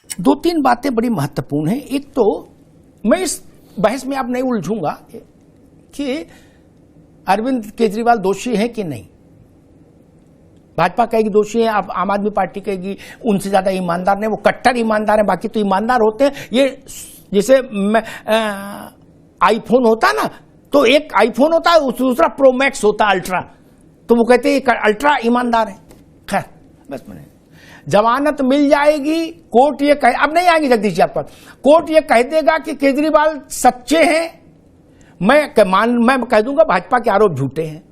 दो तीन बातें बड़ी महत्वपूर्ण हैं। एक तो मैं इस बहस में अब नहीं उलझूंगा कि अरविंद केजरीवाल दोषी हैं कि नहीं। भाजपा कहेगी दोषी है, अब आम आदमी पार्टी कहेगी उनसे ज्यादा ईमानदार नहीं, वो कट्टर ईमानदार है, बाकी तो ईमानदार होते हैं। ये जैसे आईफोन होता ना, तो एक आईफोन होता है, दूसरा प्रो मैक्स होता है अल्ट्रा, तो वो कहते हैं अल्ट्रा ईमानदार है। खैर बस मैंने जमानत मिल जाएगी, कोर्ट ये कहे, अब नहीं आएंगे जगदीश जी आपका, कोर्ट ये कह देगा कि केजरीवाल सच्चे हैं, मैं कह दूंगा भाजपा के आरोप झूठे हैं।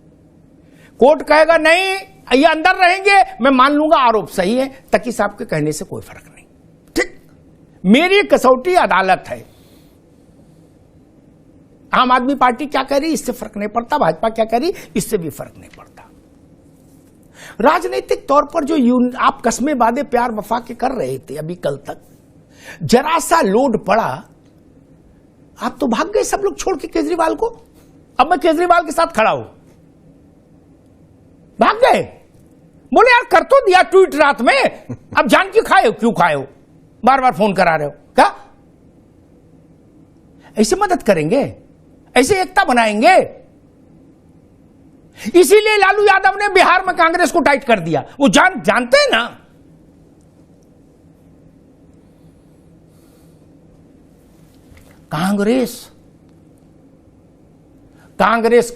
कोर्ट कहेगा नहीं ये अंदर रहेंगे, मैं मान लूंगा आरोप सही है। तकी साहब के कहने से कोई फर्क नहीं। ठीक, मेरी कसौटी अदालत है। आम आदमी पार्टी क्या कह रही इससे फर्क नहीं पड़ता, भाजपा क्या कह रही इससे भी फर्क नहीं पड़ता। राजनीतिक तौर पर जो आप कस्में वादे प्यार वफा के कर रहे थे अभी कल तक, जरा सा लोड पड़ा आप तो भाग गए सब लोग छोड़ के केजरीवाल को। अब मैं केजरीवाल के साथ खड़ा हूं, भाग गए, बोले यार कर तो दिया ट्वीट रात में, अब जान क्यों खाए हो, क्यों खाए हो, बार बार फोन करा रहे हो। क्या ऐसे मदद करेंगे, ऐसे एकता बनाएंगे? इसीलिए लालू यादव ने बिहार में कांग्रेस को टाइट कर दिया। वो जानते हैं ना, कांग्रेस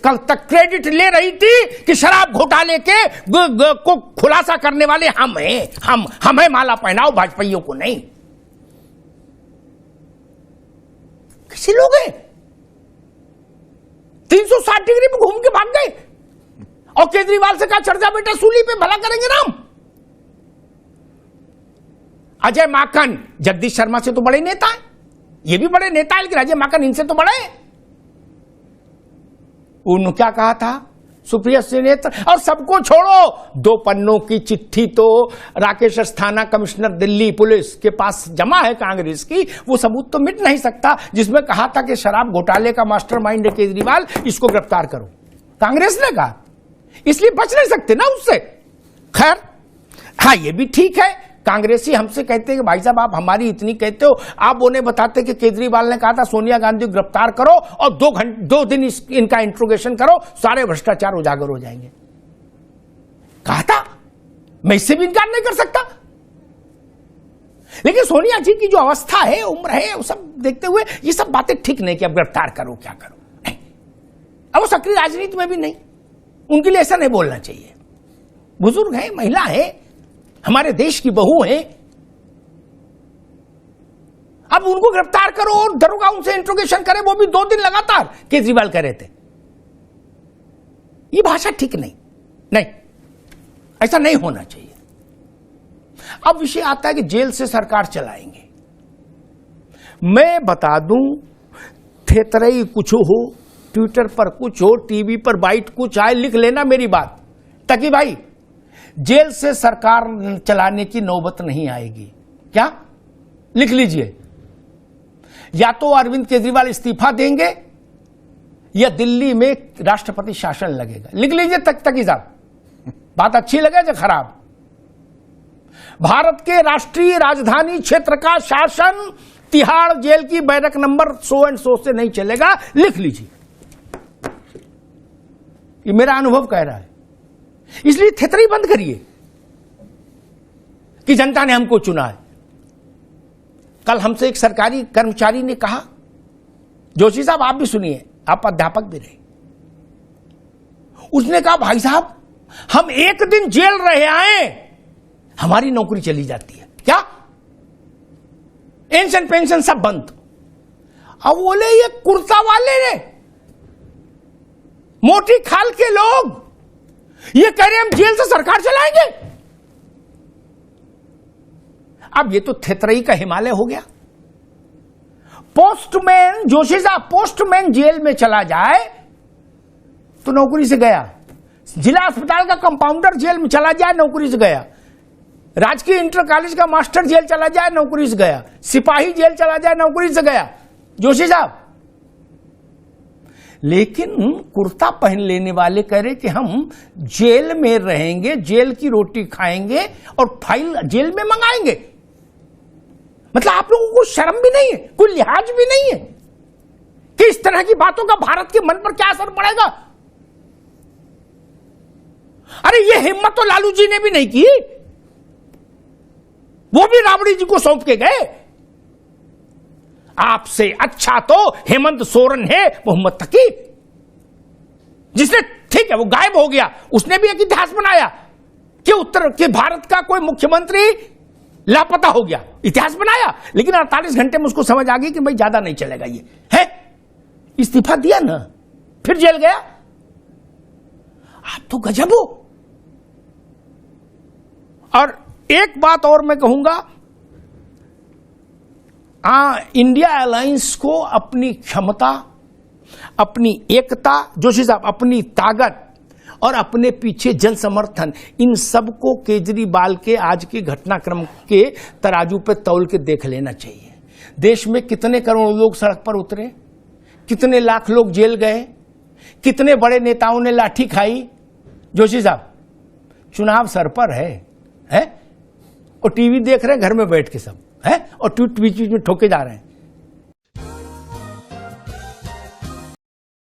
कल तक क्रेडिट ले रही थी कि शराब घोटाले के को खुलासा करने वाले हम हैं, हम हैं, माला पहनाओ भाजपाइयों को नहीं। किसी लोग हैं 360 डिग्री में घूम के भाग गए और केजरीवाल से कहा चढ़ जा बेटा सूली पे, भला करेंगे राम। अजय माकन जगदीश शर्मा से तो बड़े नेता हैं, ये भी बड़े नेता है, लेकिन अजय माकन इनसे तो बड़े हैं। उन्होंने क्या कहा था, सुप्रिया सुनेत्र, और सबको छोड़ो, 2 पन्नों की चिट्ठी तो राकेश अस्थाना कमिश्नर दिल्ली पुलिस के पास जमा है कांग्रेस की, वो सबूत तो मिट नहीं सकता, जिसमें कहा था कि शराब घोटाले का मास्टरमाइंड है केजरीवाल, इसको गिरफ्तार करो। कांग्रेस ने कहा, इसलिए बच नहीं सकते ना उससे। खैर हाँ, ये भी ठीक है, कांग्रेसी हमसे कहते हैं कि भाई साहब आप हमारी इतनी कहते हो, आप उन्हें बताते कि केजरीवाल ने कहा था सोनिया गांधी को गिरफ्तार करो और 2 दिन इनका इंट्रोगेशन करो, सारे भ्रष्टाचार उजागर हो जाएंगे। कहा था, मैं इससे भी इनकार नहीं कर सकता। लेकिन सोनिया जी की जो अवस्था है, उम्र है, वो सब देखते हुए ये सब बातें ठीक नहीं कि अब गिरफ्तार करो क्या करो, नहीं। अब वो सक्रिय राजनीति में भी नहीं, उनके लिए ऐसा नहीं बोलना चाहिए। बुजुर्ग है, महिला है, हमारे देश की बहू है, अब उनको गिरफ्तार करो और दरोगा उनसे इंट्रोगेशन करे, वो भी 2 दिन लगातार, केजरीवाल कह रहे थे। ये भाषा ठीक नहीं, नहीं, ऐसा नहीं होना चाहिए। अब विषय आता है कि जेल से सरकार चलाएंगे। मैं बता दूं, थेतरई कुछ हो, ट्विटर पर कुछ हो, टीवी पर बाइट कुछ आए, लिख लेना मेरी बात, ताकि भाई जेल से सरकार चलाने की नौबत नहीं आएगी। क्या लिख लीजिए, या तो अरविंद केजरीवाल इस्तीफा देंगे या दिल्ली में राष्ट्रपति शासन लगेगा। लिख लीजिए तकी साहब, बात अच्छी लगे या खराब। भारत के राष्ट्रीय राजधानी क्षेत्र का शासन तिहाड़ जेल की barrack number so and so से नहीं चलेगा, लिख लीजिए। ये मेरा अनुभव कह रहा है। इसलिए थेतरी बंद करिए कि जनता ने हमको चुना है। कल हमसे एक सरकारी कर्मचारी ने कहा, जोशी साहब आप भी सुनिए, आप अध्यापक भी रहे, उसने कहा भाई साहब हम 1 दिन जेल रहे आए, हमारी नौकरी चली जाती है। क्या? पेंशन सब बंद। अब बोले ये कुर्ता वाले ने, मोटी खाल के लोग ये कह रहे हम जेल से सरकार चलाएंगे। अब ये तो थेतरई का हिमालय हो गया। पोस्टमैन, जोशी साहब, पोस्टमैन जेल में चला जाए तो नौकरी से गया, जिला अस्पताल का कंपाउंडर जेल में चला जाए नौकरी से गया, राजकीय इंटर कॉलेज का मास्टर जेल चला जाए नौकरी से गया, सिपाही जेल चला जाए नौकरी से गया, जोशी साहब। लेकिन कुर्ता पहन लेने वाले कह रहे कि हम जेल में रहेंगे, जेल की रोटी खाएंगे और फाइल जेल में मंगाएंगे। मतलब आप लोगों को शर्म भी नहीं है, कोई लिहाज भी नहीं है कि इस तरह की बातों का भारत के मन पर क्या असर पड़ेगा। अरे ये हिम्मत तो लालू जी ने भी नहीं की, वो भी राबड़ी जी को सौंप के गए। आपसे अच्छा तो हेमंत सोरेन है मोहम्मद तकी, जिसने, ठीक है वो गायब हो गया, उसने भी एक इतिहास बनाया कि उत्तर के भारत का कोई मुख्यमंत्री लापता हो गया, इतिहास बनाया। लेकिन 48 घंटे में उसको समझ आ गई कि भाई ज्यादा नहीं चलेगा, ये है, इस्तीफा दिया ना, फिर जेल गया। आप तो गजब हो। और एक बात और मैं कहूंगा, इंडिया अलायंस को अपनी क्षमता, अपनी एकता, जोशी साहब अपनी ताकत और अपने पीछे जन समर्थन, इन सब को केजरीवाल के आज के घटनाक्रम के तराजू पे तौल के देख लेना चाहिए। देश में कितने करोड़ लोग सड़क पर उतरे, कितने लाख लोग जेल गए, कितने बड़े नेताओं ने लाठी खाई। जोशी साहब चुनाव सर पर है और टीवी देख रहे हैं घर में बैठ के सब, है, और ट्वीट में ठोके जा रहे हैं।